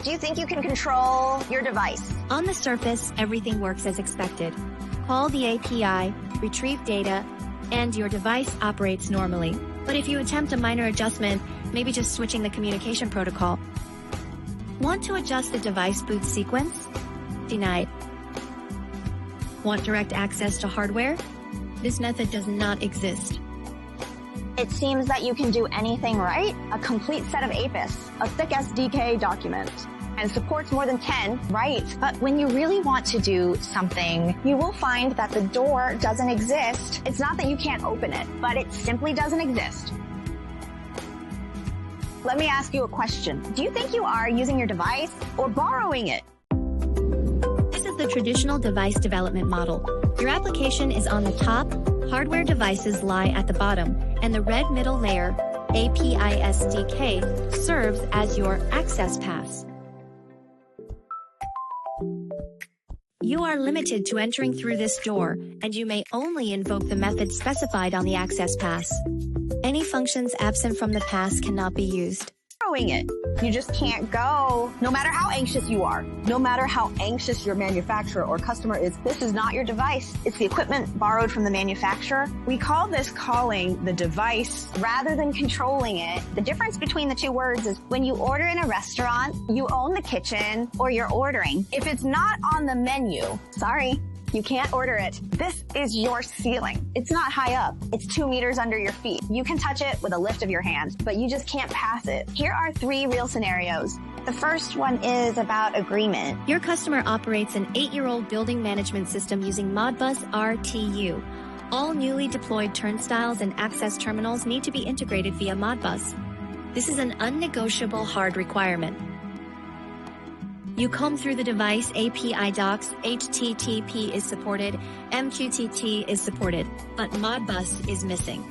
Do you think you can control your device? On the surface, everything works as expected. Call the API, retrieve data, and your device operates normally. But if you attempt a minor adjustment, maybe just switching the communication protocol, want to adjust the device boot sequence? Denied. Want direct access to hardware? This method does not exist. It seems that you can do anything right. A complete set of APIs, a thick SDK document, and supports more than 10, right? But when you really want to do something, you will find that the door doesn't exist. It's not that you can't open it, but it simply doesn't exist. Let me ask you a question. Do you think you are using your device or borrowing it? This is the traditional device development model. Your application is on the top, hardware devices lie at the bottom, and the red middle layer, API SDK, serves as your access pass. You are limited to entering through this door, and you may only invoke the method specified on the access pass. Any functions absent from the pass cannot be used. Borrowing it. You just can't go, no matter how anxious you are, no matter how anxious your manufacturer or customer is. This is not your device. It's the equipment borrowed from the manufacturer. We call this calling the device rather than controlling it. The difference between the two words is when you order in a restaurant, you own the kitchen or you're ordering. If it's not on the menu, sorry, you can't order it. This is your ceiling. It's not high up. It's 2 meters under your feet. You can touch it with a lift of your hand, but you just can't pass it. Here are 3 real scenarios. The first one is about agreement. Your customer operates an 8-year-old building management system using Modbus RTU. All newly deployed turnstiles and access terminals need to be integrated via Modbus. This is an unnegotiable hard requirement. You comb through the device API docs, HTTP is supported, MQTT is supported, but Modbus is missing.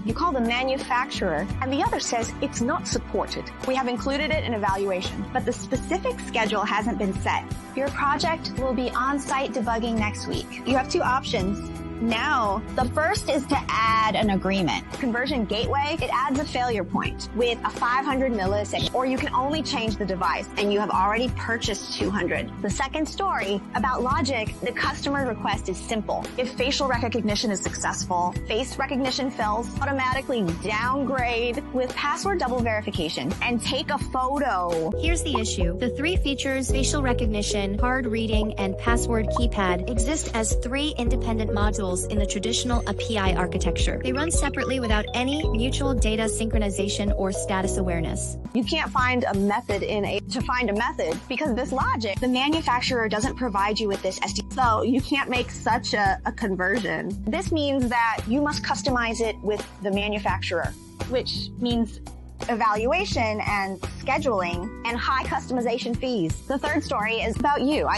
You call the manufacturer, and the other says it's not supported. We have included it in evaluation, but the specific schedule hasn't been set. Your project will be on-site debugging next week. You have 2 options. Now, the first is to add an agreement. Conversion gateway, it adds a failure point with a 500 millisecond, or you can only change the device and you have already purchased 200. The second story about logic, the customer request is simple. If facial recognition is successful, face recognition fails, automatically downgrade with password double verification and take a photo. Here's the issue. The 3 features, facial recognition, card reading, and password keypad, exist as 3 independent modules in the traditional API architecture. They run separately without any mutual data synchronization or status awareness. You can't find a method to find a method because this logic, the manufacturer doesn't provide you with this SDK, so you can't make such a conversion. This means that you must customize it with the manufacturer, which means evaluation and scheduling and high customization fees. The third story is about you.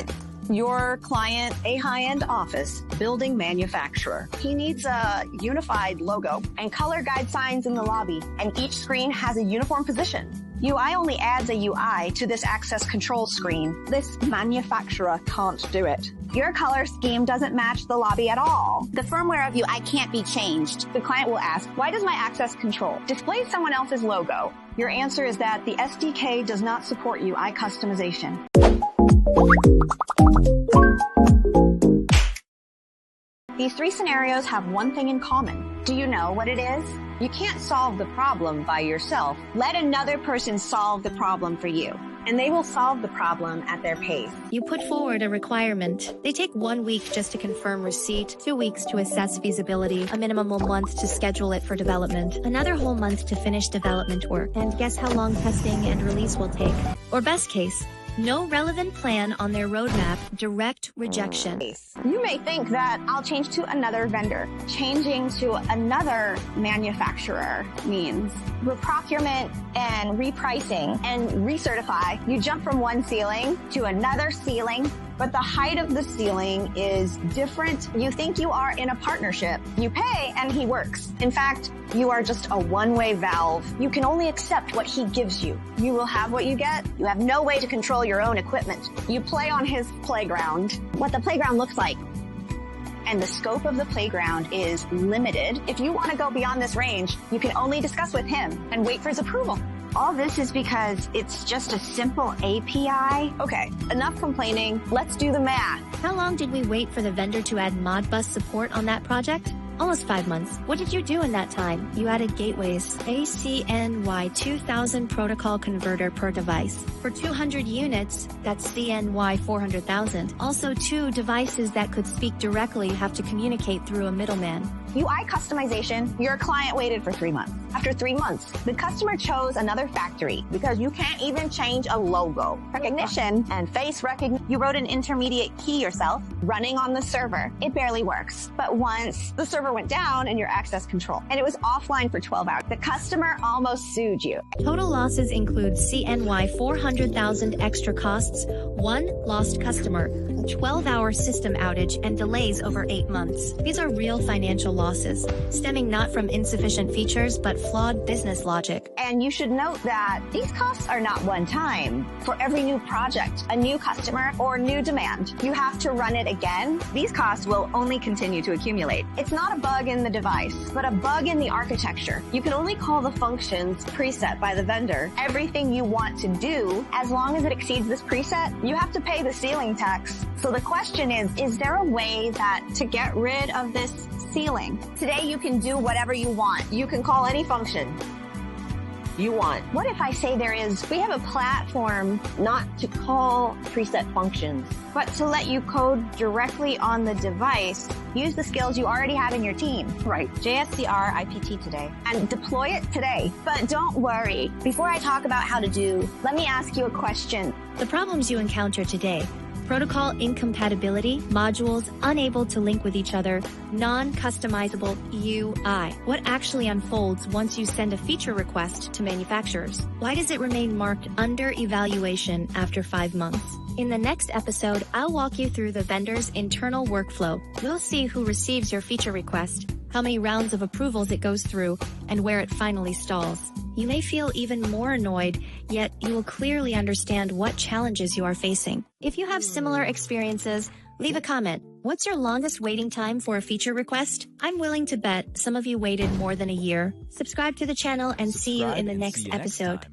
Your client, a high-end office building manufacturer. He needs a unified logo and color guide signs in the lobby, and each screen has a uniform position. UI only adds a UI to this access control screen. This manufacturer can't do it. Your color scheme doesn't match the lobby at all. The firmware of UI can't be changed. The client will ask, why does my access control display someone else's logo? Your answer is that the SDK does not support UI customization. These 3 scenarios have one thing in common. Do you know what it is? You can't solve the problem by yourself. Let another person solve the problem for you, and they will solve the problem at their pace. You put forward a requirement. They take 1 week just to confirm receipt, 2 weeks to assess feasibility, a minimum of 1 month to schedule it for development, another whole month to finish development work, and guess how long testing and release will take? Or best case, no relevant plan on their roadmap, direct rejection. You may think that I'll change to another vendor. Changing to another manufacturer means reprocurement and repricing and recertify. You jump from one ceiling to another ceiling, but the height of the ceiling is different. You think you are in a partnership. You pay and he works. In fact, you are just a one-way valve. You can only accept what he gives you. You will have what you get. You have no way to control your own equipment. You play on his playground. What the playground looks like. And the scope of the playground is limited. If you want to go beyond this range, you can only discuss with him and wait for his approval. All this is because it's just a simple API. Okay, enough complaining. Let's do the math. How long did we wait for the vendor to add Modbus support on that project? Almost 5 months. What did you do in that time? You added gateways, a CNY 2000 protocol converter per device. For 200 units, that's CNY 400,000. Also 2 devices that could speak directly have to communicate through a middleman. UI customization, your client waited for 3 months. After 3 months, the customer chose another factory because you can't even change a logo. Recognition and face recognition. You wrote an intermediate key yourself, running on the server. It barely works. But once the server went down in your access control, and it was offline for 12 hours, the customer almost sued you. Total losses include CNY 400,000 extra costs, 1 lost customer, a 12-hour system outage, and delays over 8 months. These are real financial losses, stemming not from insufficient features, but flawed business logic. And you should note that these costs are not one time. For every new project, a new customer, or new demand, you have to run it again. These costs will only continue to accumulate. It's not a bug in the device, but a bug in the architecture. You can only call the functions preset by the vendor. Everything you want to do, as long as it exceeds this preset, you have to pay the ceiling tax. So the question is there a way that to get rid of this ceiling? Today you can do whatever you want. You can call any function you want. What if I say we have a platform not to call preset functions, but to let you code directly on the device, use the skills you already have in your team. Right. JSCR IPT today. And deploy it today. But don't worry. Before I talk about how to do, let me ask you a question. The problems you encounter today: protocol incompatibility, modules unable to link with each other, non-customizable UI. What actually unfolds once you send a feature request to manufacturers? Why does it remain marked under evaluation after 5 months? In the next episode, I'll walk you through the vendor's internal workflow. We'll see who receives your feature request, how many rounds of approvals it goes through, and where it finally stalls. You may feel even more annoyed, yet you will clearly understand what challenges you are facing. If you have similar experiences, leave a comment. What's your longest waiting time for a feature request? I'm willing to bet some of you waited more than a year. Subscribe to the channel and see you in the next episode.